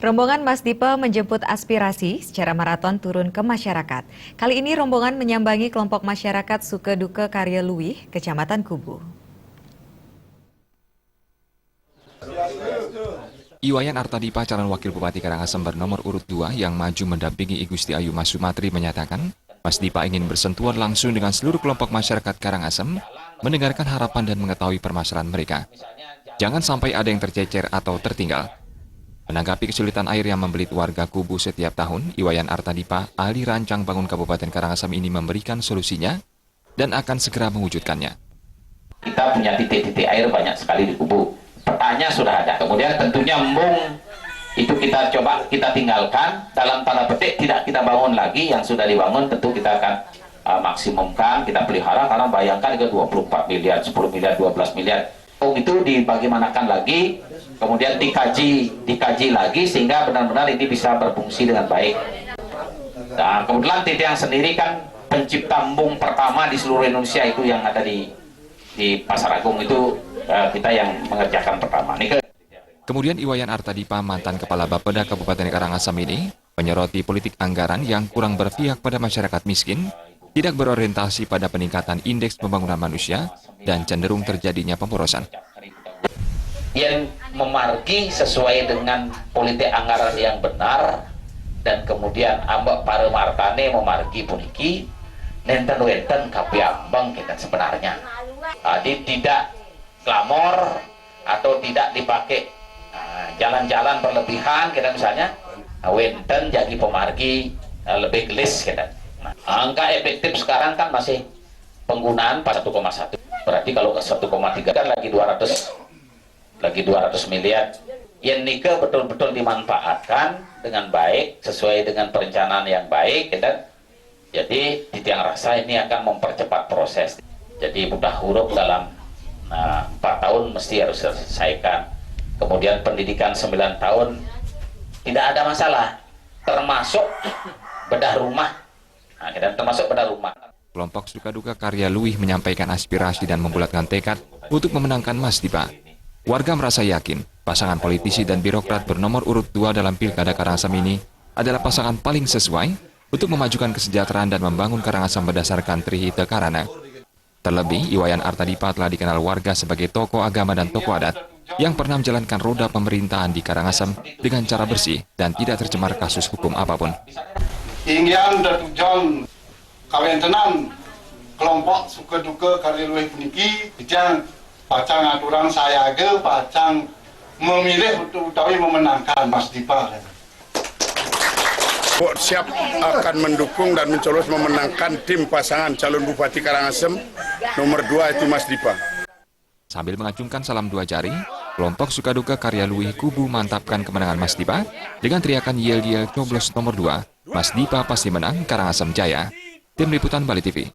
Rombongan Mas Dipe menjemput aspirasi secara maraton turun ke masyarakat. Kali ini rombongan menyambangi kelompok masyarakat Sukeduke Karya Luwih, Kecamatan Kubu. Iwayan Artadipa, calon wakil Bupati Karangasem bernomor urut 2 yang maju mendampingi I Gusti Ayu Mas Sumatri menyatakan, Mas Dipa ingin bersentuhan langsung dengan seluruh kelompok masyarakat Karangasem, mendengarkan harapan dan mengetahui permasalahan mereka. Jangan sampai ada yang tercecer atau tertinggal. Menanggapi kesulitan air yang membelit warga Kubu setiap tahun, Iwayan Artadipa, ahli rancang bangun Kabupaten Karangasem ini memberikan solusinya dan akan segera mewujudkannya. Kita punya titik-titik air banyak sekali di Kubu. Petanya sudah ada. Kemudian tentunya embung itu kita tinggalkan, dalam tanda petik tidak kita bangun lagi. Yang sudah dibangun tentu kita akan maksimumkan, kita pelihara, karena bayangkan itu 24 miliar, 10 miliar, 12 miliar. Itu dibagaimanakan lagi, kemudian dikaji lagi sehingga benar-benar ini bisa berfungsi dengan baik. Nah, kebetulan titik yang sendiri kan pencipta embung pertama di seluruh Indonesia itu yang ada di Pasar Agung itu, kita yang mengerjakan pertama. Kemudian Iwayan Artadipa, mantan Kepala Bapeda Kabupaten Karangasem ini, menyoroti politik anggaran yang kurang berpihak pada masyarakat miskin, tidak berorientasi pada peningkatan indeks pembangunan manusia, dan cenderung terjadinya pemborosan. Yang memargi sesuai dengan politik anggaran yang benar, dan kemudian ambak para martane memargi puniki, nenten-wenten kapi ambang kita sebenarnya. Jadi tidak glamor atau tidak dipakai jalan-jalan berlebihan kita misalnya, wenten jadi pemargi lebih gelis kita. Angka efektif sekarang kan masih penggunaan 1,1. Berarti kalau ke 1,3 kan lagi 200 miliar. Yang nika betul-betul dimanfaatkan dengan baik sesuai dengan perencanaan yang baik kita. Jadi di tiang rasa ini akan mempercepat proses. Jadi budak huruf dalam 4 tahun mesti harus diselesaikan. Kemudian pendidikan 9 tahun tidak ada masalah, termasuk bedah rumah. Termasuk bedah rumah. Kelompok Sukeduke Karya Luwih menyampaikan aspirasi dan membulatkan tekad untuk memenangkan Mas Dipa. Warga merasa yakin pasangan politisi dan birokrat bernomor urut 2 dalam Pilkada Karangasem ini adalah pasangan paling sesuai untuk memajukan kesejahteraan dan membangun Karangasem berdasarkan Trihite Karana. Terlebih, Iwayan Artadipa telah dikenal warga sebagai tokoh agama dan tokoh adat yang pernah menjalankan roda pemerintahan di Karangasem dengan cara bersih dan tidak tercemar kasus hukum apapun. Ingin dan tujuan kawentenan kelompok Sukeduke Karya Luwih puniki bijang pacang aturan saya ke pacang memilih utawi memenangkan Mas Dipa. Siap akan mendukung dan mencoblos memenangkan tim pasangan calon Bupati Karangasem nomor 2 itu Mas Dipa. Sambil mengacungkan salam 2 jari, kelompok Sukeduke Karya Luwih Kubu mantapkan kemenangan Mas Dipa dengan teriakan yel-yel coblos nomor 2, Mas Dipa pasti menang, Karangasem Jaya. Tim Liputan Bali TV.